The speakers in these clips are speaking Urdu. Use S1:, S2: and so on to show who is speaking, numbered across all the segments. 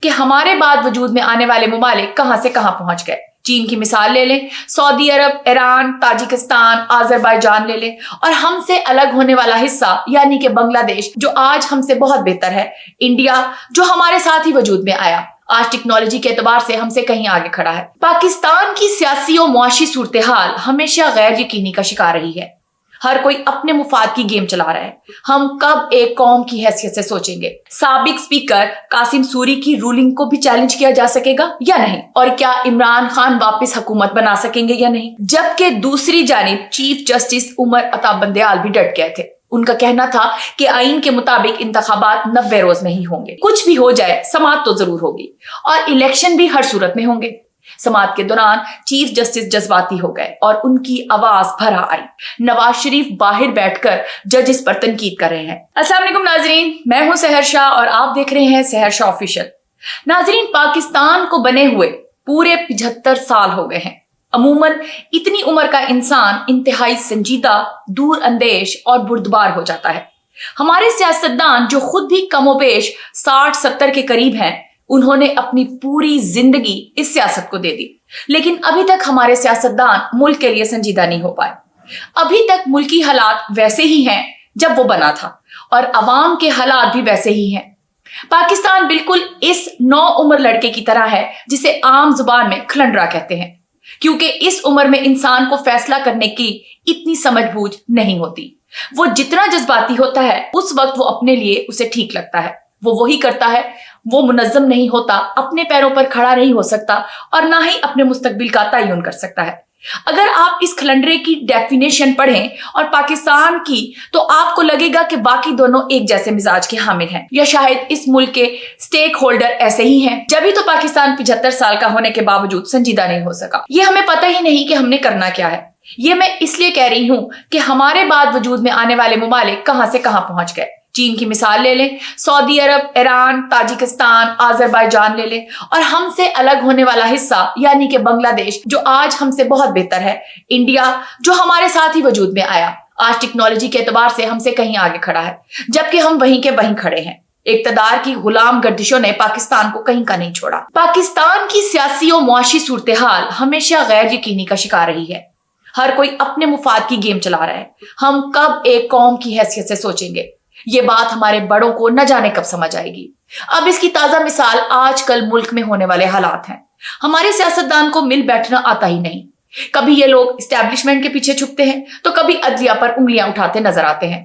S1: کہ ہمارے بعد وجود میں آنے والے ممالک کہاں سے کہاں پہنچ گئے۔ چین کی مثال لے لیں، سعودی عرب، ایران، تاجکستان، آذربائیجان لے لیں، اور ہم سے الگ ہونے والا حصہ یعنی کہ بنگلہ دیش جو آج ہم سے بہت بہتر ہے، انڈیا جو ہمارے ساتھ ہی وجود میں آیا، آج ٹیکنالوجی کے اعتبار سے ہم سے کہیں آگے کھڑا ہے۔ پاکستان کی سیاسی و معاشی صورتحال ہمیشہ غیر یقینی کا شکار رہی ہے۔ ہر کوئی اپنے مفاد کی گیم چلا رہا ہے۔ ہم کب ایک قوم کی حیثیت سے سوچیں گے؟ سابق سپیکر قاسم سوری کی رولنگ کو بھی چیلنج کیا جا سکے گا یا نہیں؟ اور کیا عمران خان واپس حکومت بنا سکیں گے یا نہیں؟ جبکہ دوسری جانب چیف جسٹس عمر عطا بندیال بھی ڈٹ گئے تھے۔ ان کا کہنا تھا کہ آئین کے مطابق انتخابات 90 روز میں ہی ہوں گے۔ کچھ بھی ہو جائے سماعت تو ضرور ہوگی اور الیکشن بھی ہر صورت میں ہوں گے۔ سماعت کے دوران چیف جسٹس جذباتی ہو گئے اور ان کی آواز بھرا آئی۔ نواز شریف باہر بیٹھ کر ججز پر تنقید کر رہے ہیں۔ السلام علیکم ناظرین، میں ہوں سحر شاہ اور آپ دیکھ رہے ہیں سحر شاہ آفیشل۔ ناظرین، پاکستان کو بنے ہوئے پورے 75 سال ہو گئے ہیں۔ عموماً اتنی عمر کا انسان انتہائی سنجیدہ، دور اندیش اور بردبار ہو جاتا ہے۔ ہمارے سیاستدان جو خود بھی کم و بیش 60-70 کے قریب ہیں، انہوں نے اپنی پوری زندگی اس سیاست کو دے دی، لیکن ابھی تک ہمارے سیاستدان ملک کے لیے سنجیدہ نہیں ہو پائے۔ ابھی تک ملکی حالات ویسے ہی ہیں جب وہ بنا تھا اور عوام کے حالات بھی ویسے ہی ہیں۔ پاکستان بالکل اس نو عمر لڑکے کی طرح ہے جسے عام زبان میں کھلنڈرا کہتے ہیں، کیونکہ اس عمر میں انسان کو فیصلہ کرنے کی اتنی سمجھ بوجھ نہیں ہوتی۔ وہ جتنا جذباتی ہوتا ہے اس وقت وہ اپنے لیے اسے ٹھیک لگتا ہے وہ وہی کرتا ہے۔ وہ منظم نہیں ہوتا، اپنے پیروں پر کھڑا نہیں ہو سکتا اور نہ ہی اپنے مستقبل کا تعین کر سکتا ہے۔ اگر آپ اس کھلنڈرے کی ڈیفینیشن پڑھیں اور پاکستان کی، تو آپ کو لگے گا کہ باقی دونوں ایک جیسے مزاج کے حامل ہیں، یا شاید اس ملک کے سٹیک ہولڈر ایسے ہی ہیں۔ جبھی تو پاکستان 75 سال کا ہونے کے باوجود سنجیدہ نہیں ہو سکا۔ یہ ہمیں پتہ ہی نہیں کہ ہم نے کرنا کیا ہے۔ یہ میں اس لیے کہہ رہی ہوں کہ ہمارے بعد وجود میں آنے والے ممالک کہاں سے کہاں پہنچ گئے۔ چین کی مثال لے لیں، سعودی عرب، ایران، تاجکستان، آذربائیجان لے لیں، اور ہم سے الگ ہونے والا حصہ یعنی کہ بنگلہ دیش جو آج ہم سے بہت بہتر ہے، انڈیا جو ہمارے ساتھ ہی وجود میں آیا، آج ٹیکنالوجی کے اعتبار سے ہم سے کہیں آگے کھڑا ہے، جبکہ ہم وہیں کے وہیں کھڑے ہیں۔ اقتدار کی غلام گردشوں نے پاکستان کو کہیں کا نہیں چھوڑا۔ پاکستان کی سیاسی و معاشی صورتحال ہمیشہ غیر یقینی کا شکار رہی ہے۔ ہر کوئی اپنے مفاد کی گیم چلا رہا ہے۔ ہم کب ایک قوم کی حیثیت سے سوچیں گے؟ یہ بات ہمارے بڑوں کو نہ جانے کب سمجھ آئے گی۔ اب اس کی تازہ مثال آج کل ملک میں ہونے والے حالات ہیں۔ ہمارے سیاستدان کو مل بیٹھنا آتا ہی نہیں۔ کبھی یہ لوگ اسٹیبلشمنٹ کے پیچھے چھپتے ہیں تو کبھی عدلیہ پر انگلیاں اٹھاتے نظر آتے ہیں۔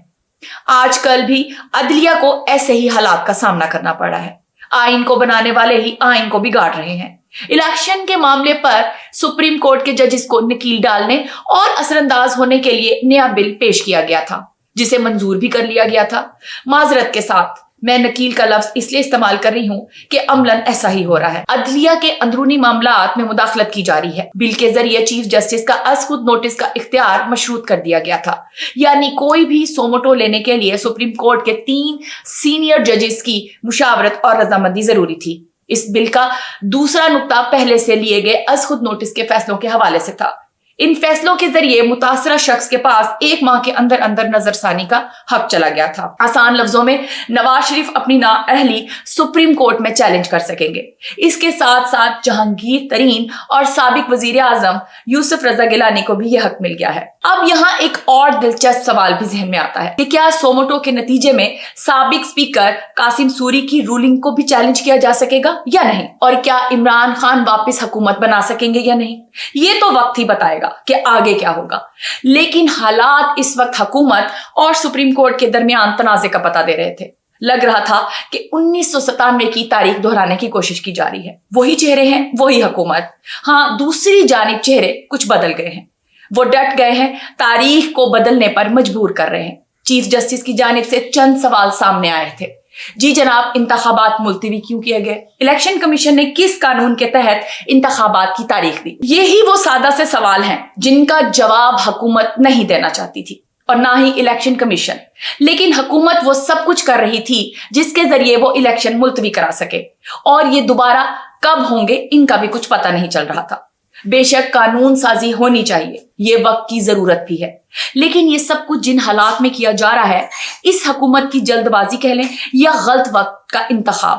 S1: آج کل بھی عدلیہ کو ایسے ہی حالات کا سامنا کرنا پڑ رہا ہے۔ آئین کو بنانے والے ہی آئین کو بگاڑ رہے ہیں۔ الیکشن کے معاملے پر سپریم کورٹ کے ججز کو نکیل ڈالنے اور اثر انداز ہونے کے لیے نیا بل پیش کیا گیا تھا، جسے منظور بھی کر لیا گیا تھا۔ معذرت کے ساتھ میں نکیل کا لفظ اس لیے استعمال کر رہی ہوں کہ عملاً ایسا ہی ہو رہا ہے۔ عدلیہ کے اندرونی معاملات میں مداخلت کی جا رہی ہے۔ بل کے ذریعے چیف جسٹس کا از خود نوٹس کا اختیار مشروط کر دیا گیا تھا، یعنی کوئی بھی سوموٹو لینے کے لیے سپریم کورٹ کے 3 سینئر ججز کی مشاورت اور رضامندی ضروری تھی۔ اس بل کا دوسرا نقطہ پہلے سے لیے گئے از خود نوٹس کے فیصلوں کے حوالے سے تھا۔ ان فیصلوں کے ذریعے متاثرہ شخص کے پاس 1 ماہ کے اندر اندر نظر ثانی کا حق چلا گیا تھا۔ آسان لفظوں میں نواز شریف اپنی نااہلی سپریم کورٹ میں چیلنج کر سکیں گے۔ اس کے ساتھ ساتھ جہانگیر ترین اور سابق وزیر اعظم یوسف رضا گیلانی کو بھی یہ حق مل گیا ہے۔ اب یہاں ایک اور دلچسپ سوال بھی ذہن میں آتا ہے کہ کیا سوموٹو کے نتیجے میں سابق سپیکر قاسم سوری کی رولنگ کو بھی چیلنج کیا جا سکے گا یا نہیں؟ اور کیا عمران خان واپس حکومت بنا سکیں گے یا نہیں؟ یہ تو وقت ہی بتائے گا کہ آگے کیا ہوگا، لیکن حالات اس وقت حکومت اور سپریم کورٹ کے درمیان تنازع کا پتہ دے رہے تھے۔ لگ رہا تھا کہ 1997 کی تاریخ دہرانے کی کوشش کی جا رہی ہے۔ وہی چہرے ہیں، وہی حکومت، ہاں دوسری جانب چہرے کچھ بدل گئے ہیں۔ وہ ڈٹ گئے ہیں، تاریخ کو بدلنے پر مجبور کر رہے ہیں۔ چیف جسٹس کی جانب سے چند سوال سامنے آئے تھے۔ جی جناب، انتخابات ملتوی کیوں کیے گئے؟ الیکشن کمیشن نے کس قانون کے تحت انتخابات کی تاریخ دی؟ یہی وہ سادہ سے سوال ہیں جن کا جواب حکومت نہیں دینا چاہتی تھی اور نہ ہی الیکشن کمیشن، لیکن حکومت وہ سب کچھ کر رہی تھی جس کے ذریعے وہ الیکشن ملتوی کرا سکے، اور یہ دوبارہ کب ہوں گے ان کا بھی کچھ پتہ نہیں چل رہا تھا۔ بے شک قانون سازی ہونی چاہیے، یہ وقت کی ضرورت بھی ہے، لیکن یہ سب کچھ جن حالات میں کیا جا رہا ہے، اس حکومت کی جلد بازی کہہ لیں یا غلط وقت کا انتخاب،